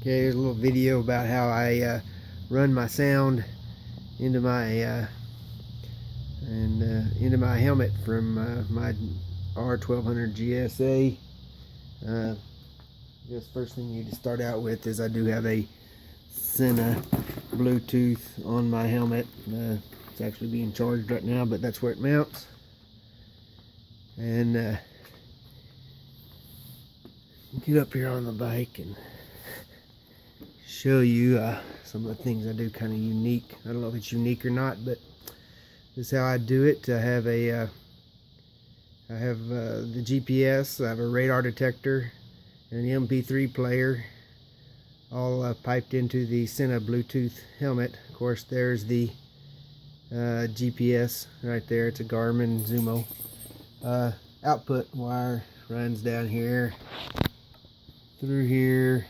Okay, here's a little video about how I run my sound into my into my helmet from my R1200 GSA. I guess first thing you need to start out with is I do have a Sena Bluetooth on my helmet. It's actually being charged right now, but that's where it mounts. And get up here on the bike and show you some of the things I do kind of unique. I don't know if it's unique or not, but this is how I do it. I have the GPS, I have a radar detector, and an MP3 player, all piped into the Sena Bluetooth helmet. Of course, there's the GPS right there. It's a Garmin Zumo. Output wire runs down here, through here,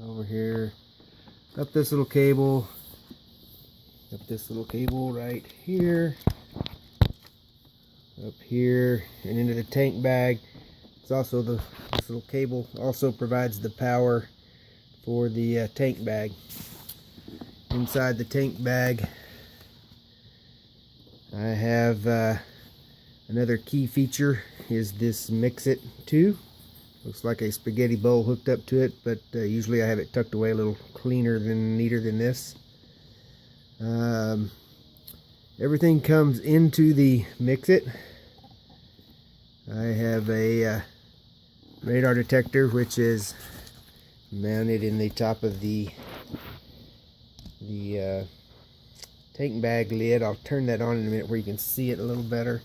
over here, up this little cable right here, up here, and into the tank bag. It's also this little cable also provides the power for the tank bag. Inside the tank bag, I have another key feature is this Mix-It 2. Looks like a spaghetti bowl hooked up to it, but usually I have it tucked away a little neater than this. Everything comes into the Mix-It. I have a radar detector, which is mounted in the top of the tank bag lid. I'll turn that on in a minute where you can see it a little better.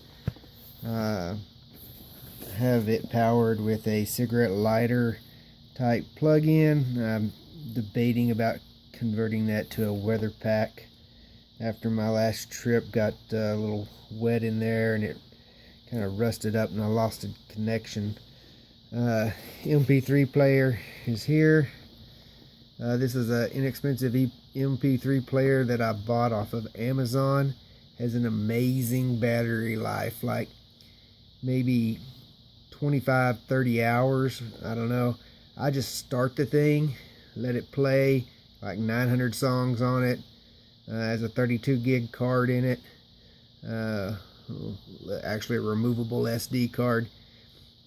Have it powered with a cigarette lighter type plug-in. I'm debating about converting that to a weather pack. After my last trip, got a little wet in there and it kind of rusted up and I lost a connection. MP3 player is here. This is an inexpensive MP3 player that I bought off of Amazon. Has an amazing battery life, like maybe 25-30 hours. I don't know. I just start the thing, let it play, like 900 songs on it. Has a 32 gig card in it, actually a removable SD card,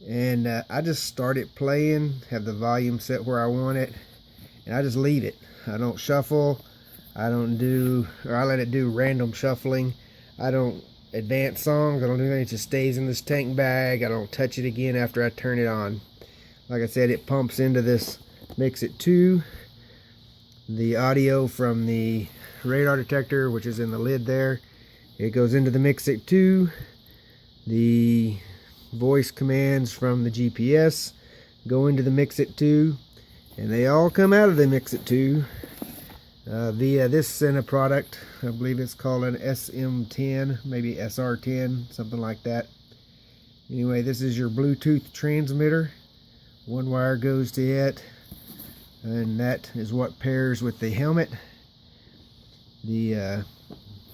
and I just start it playing, have the volume set where I want it, and I just leave it. I don't shuffle, I let it do random shuffling. I don't advance songs, I don't do anything. It just stays in this tank bag. I don't touch it again after I turn it on. Like I said, it pumps into this Mix-It 2. The audio from the radar detector, which is in the lid there, it goes into the Mix-It 2. The voice commands from the GPS go into the Mix-It 2, and they all come out of the Mix-It 2 via this Sena product. I believe it's called an SM10, maybe SR10, something like that. Anyway, this is your Bluetooth transmitter. One wire goes to it, and that is what pairs with the helmet. The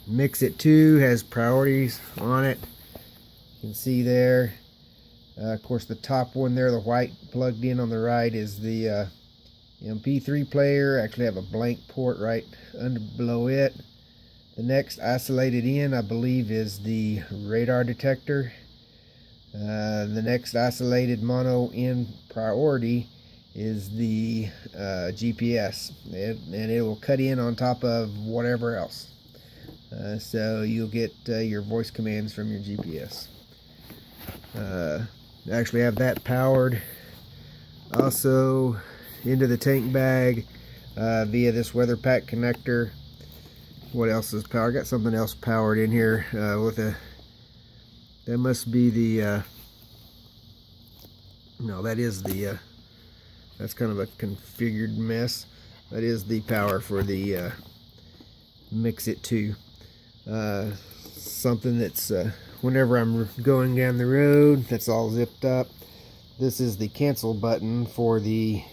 Mix-It 2 has priorities on it. You can see there. Of course, the top one there, the white plugged in on the right, is the MP3 player. Actually have a blank port right below it. The next isolated in, I believe, is the radar detector. The next isolated mono in priority is the GPS, and it will cut in on top of whatever else. So you'll get your voice commands from your GPS. I actually have that powered also into the tank bag via this weather pack connector. What else is powered? I got something else powered in here with a, that must be the no, that is the that's kind of a configured mess. That is the power for the Mix-It 2. Something that's whenever I'm going down the road, that's all zipped up. This is the cancel button for the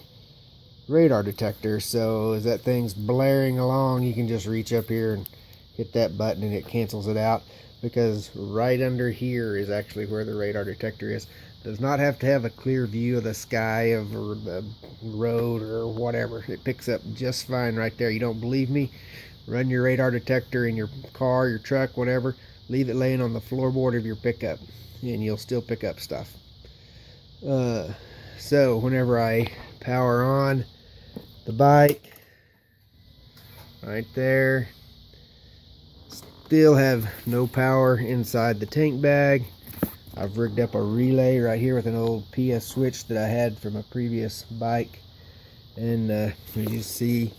radar detector, so as that thing's blaring along, you can just reach up here and hit that button and it cancels it out, because right under here is actually where the radar detector is. Does not have to have a clear view of the sky or the road or whatever. It picks up just fine right there. You don't believe me? Run your radar detector in your car, your truck, whatever. Leave it laying on the floorboard of your pickup, and you'll still pick up stuff. So whenever I power on the bike, right there, still have no power inside the tank bag. I've rigged up a relay right here with an old PS switch that I had from a previous bike, and as you see,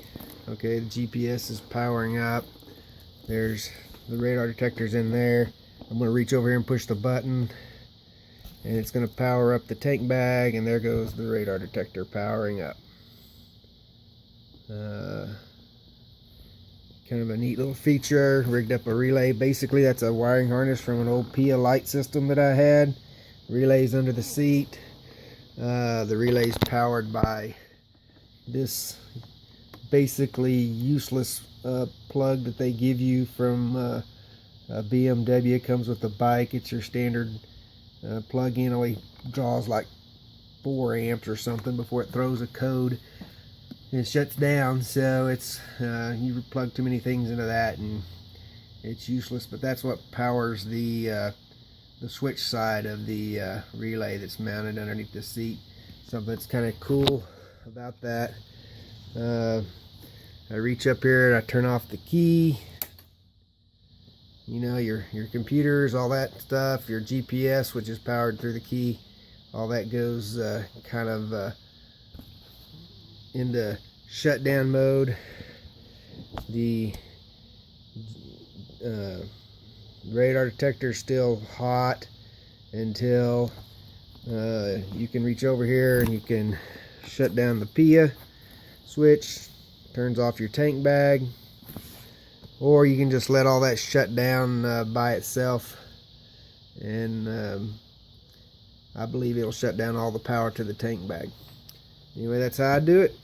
okay, the GPS is powering up. There's the radar detectors in there. I'm going to reach over here and push the button, and it's going to power up the tank bag, and there goes the radar detector powering up. Kind of a neat little feature. Rigged up a relay. Basically, that's a wiring harness from an old PIA light system that I had. Relays under the seat. The relay's powered by this basically useless plug that they give you from a BMW. It comes with the bike. It's your standard plug-in. Only draws like 4 amps or something before it throws a code. It shuts down, so it's you plug too many things into that and it's useless. But that's what powers the switch side of the relay that's mounted underneath the seat. Something that's kind of cool about that. I reach up here and I turn off the key. You know, your computers, all that stuff, your GPS, which is powered through the key, all that goes kind of into shutdown mode. The radar detector is still hot until you can reach over here and you can shut down the PIA switch, turns off your tank bag, or you can just let all that shut down by itself, and I believe it'll shut down all the power to the tank bag. Anyway, that's how I do it.